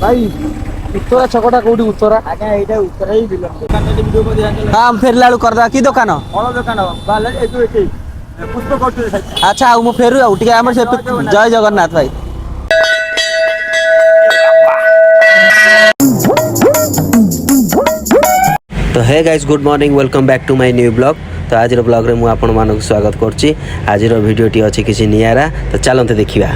भाई उत्तरा छकटा कोठी उत्तरा आज्ञा एटा उत्तरा ही बिलम दुकान रे वीडियो को दिया हम फेरला बेलू करदा की दुकान फल दुकान बाले ए जो एठी पुष्प कोठी साइड अच्छा मु फेरु आ टिके हमर से जय जगन्नाथ भाई। तो hey guys good morning welcome back to my new blog. तो आज ब्लॉग रे मु आपण मानक स्वागत करछि। आज वीडियो टी अछि किछि नियारा तो चलते देखिबा।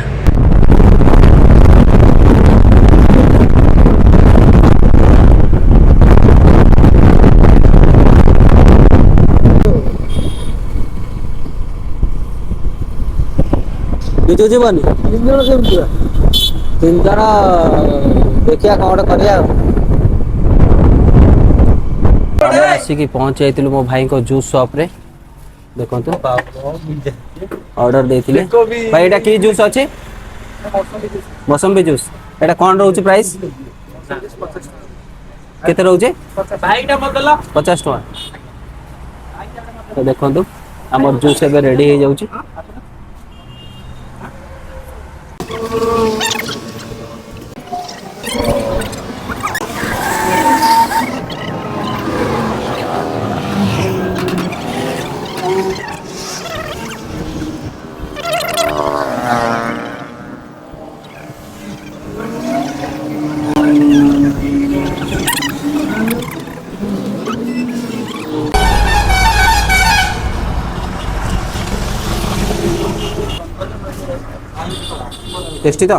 बिजु जीवनी तीन जण केमति तीन जण देखिया कोन करिया। आसिकी पहुंच जाइतिलु मो भाई को जूस शॉप रे देखो तो ऑर्डर देथिले भाई एटा की जूस अछि मौसमी जूस एटा कोन रहउची प्राइस केते रहउची भाईटा बदला 50 टका। तो देखो तो हमर जूस एबे रेडी हो जाउची। टेस्टी तो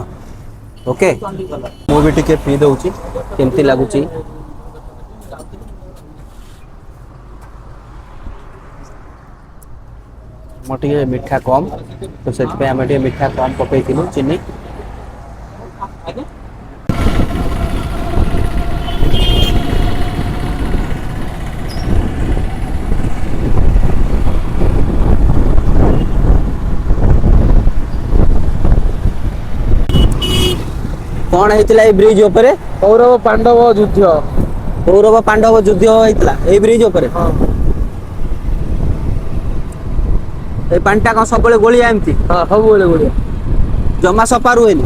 ओके मु भी टिके पी दउची केमती लागुची। मोटे मीठा कम तो से आम मीठा कम पकई चीनी कौन होता है ब्रिज उपरे कौरव पांडव युद्ध कौरव पांडव युद्ध होता है ब्रिज उपरे। ए पांटा कौन सब गोलिया एमती हां सब बोले गोलिया जमा सफा रुएनी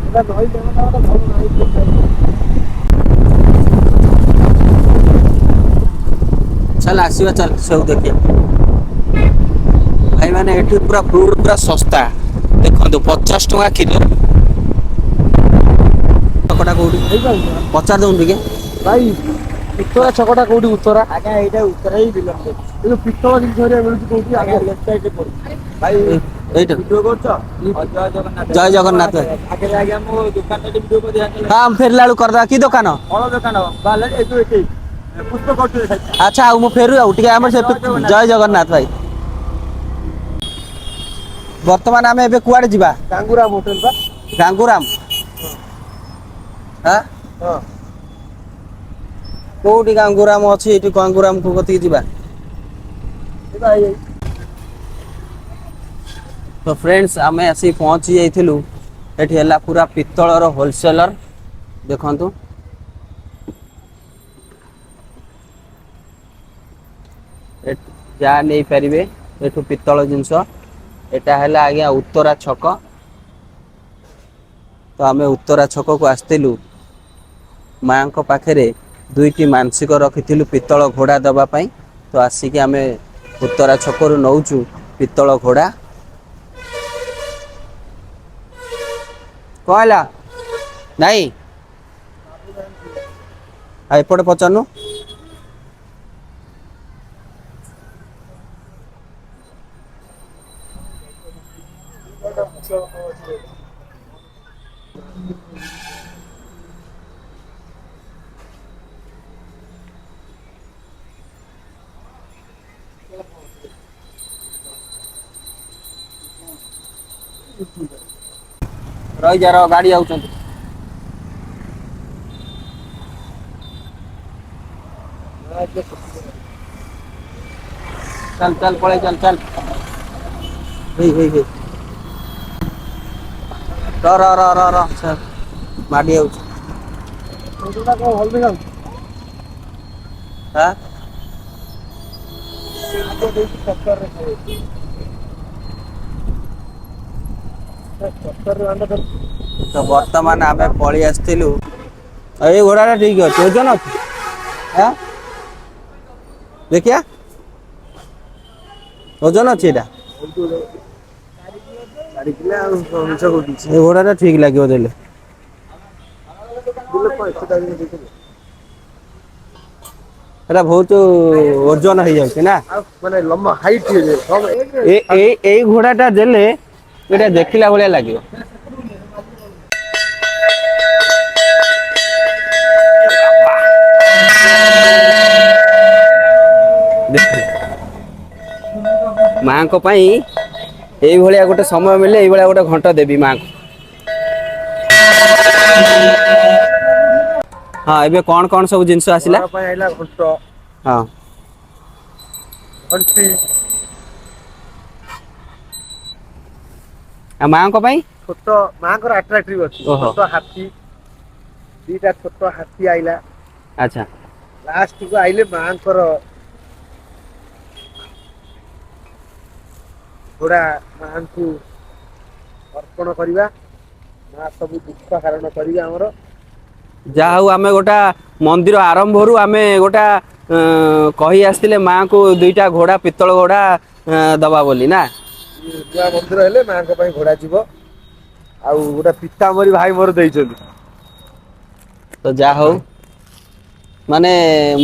एटा नई जगह ना सब नई चल आसीबा चल सब देखिया भाई माने एठी पूरा फ्रूट पूरा सस्ता देखो 50 टका किलो छकटा कोडी 50 दउन बिके भाई उत्तरा छकटा कोठी उत्तरा आज्ञा एटा उत्तरा ही बिलम ए जो पित्तल जिन धरिया मिलुची कोठी आज्ञा लेफ्ट साइड रे पड़ी भाई एटा वीडियो करछ जय जगन्नाथ आगे आगे हम दुकान रे वीडियो को दिया हां हम फेरला बेलू करदा की दुकान फल दुकान बाले ए जो एठी पुष्प कोठी साइड अच्छा मु फेरु आ टिके हमर से जय जगन्नाथ भाई। वर्तमान आमे एबे कुआडे जिबा गांगुराम होटल बा गांगुराम हां हां कोठी गांगुराम अछि एठी गांगुराम को कति जिबा भाई। तो फ्रेंड्स आमे आसी पहुंची जाइथिलु एठी हला पूरा पित्तलर होलसेलर देखंतु जा नहीं पारिबे एठु पित्तल जिंस एटा हला आज्ञा उत्तरा छक। तो आमे उत्तरा छक को आस्तिलु मां को पाखरे दुईटी मानसिक रखिथिलु पित्तल घोड़ा दबा पई। तो आसिकी आमे उत्तरा छकरु नौचु पित्तल घोड़ा कहला नहीं आ एपटे पचानु रही जा रहा गाड़ी आउछन चल चल पड़े चल चल हे र सर माडी आउछ फोटोटा को हल देगा हां आगे देखि टक्कर रे टक्कर रे अंदर तो वर्तमान आम पलि आसलु ये घोड़ा ठीक अच्छे ओजन अच्छे हाँ देखिया ओजन अच्छे ये घोड़ा ठीक लगे देले एटा बहुत ओजन हो जाए ना माने लम्बा हाइट ए घोड़ाटा देले एटा देखिला भाया लगे माँ को पाई यही भलिया गोटे समय मिले यही भलिया गोटे घंटा देवी माँ को हाँ एबे कौन कौन सब जिनस आसिला घंट हाँ घंटी आ माँ को पाई छोट माँ को अट्राक्टिव अच्छी ओहो। छोट हाथी दीटा छोट हाथी आइला अच्छा लास्ट को आइले माँ को घोड़ा माँ को अर्पण करवा माँ सब दुख हरण करिया हमर जहा हूँ आम गोटा मंदिर आरंभ रू आम गोटा कही आसते माँ को दुईटा घोड़ा पितल घोड़ा दबा बोली ना नूआ मंदिर हेले माँ को पाई घोड़ा जीव आउ गोटा पीताम्बरी भाई मोर देइछन तो जा हो माने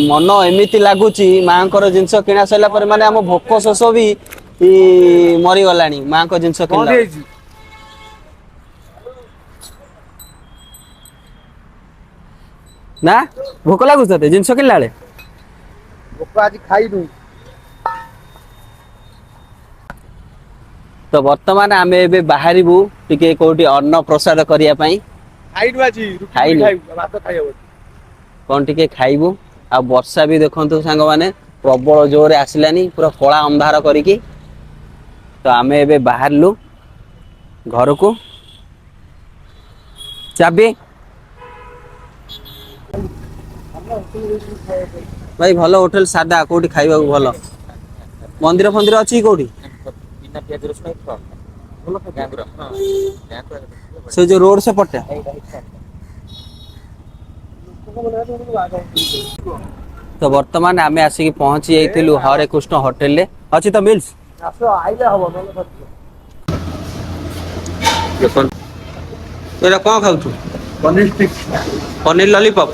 मन एमिति लगुच माँ को जिनस किना सरला पर माने आम भोक शोष भी मरी गलानी माँ को जिनस किनला ना भोक लगुच ते जिनस किनला बेले भोक आज खाइनु तो वर्तमान आम ए बाहरबू टिके कोटी अन्न प्रसाद करिया पई खाइनु आज खाइनु। भात खाइबो कौन टिके खाइबू आ वर्षा भी देखंतु सांग माने प्रबल जोर आसिलानी पूरा कला अंधार करिकी तो आम ए बाहरलु घर को चाबी भाई भलो होटल सादा कोठी खाइबा को भलो मंदिर फंदिर अछि कोठी से जो रोड से पट्टा तो वर्तमान आम आसिक पहुंची जाइलु हरे कृष्ण होटेल रे अच्छी तो मिल्स आसो आइले हबो नले एरा कौन खाऊ पनीर स्टिक पनीर लॉलीपॉप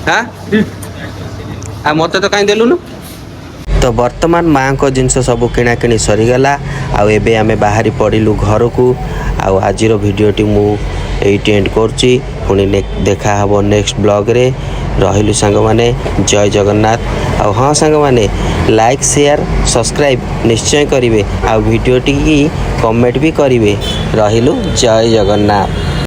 हाँ आ मत तो कहीं देलुनु तो वर्तमान माँ को जिनस सब किना किणी सरीगला आबे आम बाहरी पड़िलु घर को आज भिडियोटी मु एंड करची पुणी देखा हबो नेक्स्ट ब्लॉग रे रहिलु सांग माने जय जगन्नाथ आ हाँ सांग माने लाइक शेयर सब्सक्राइब निश्चय करिवे आ भिडियोटी की कमेंट भी करिवे रहिलु जय जगन्नाथ।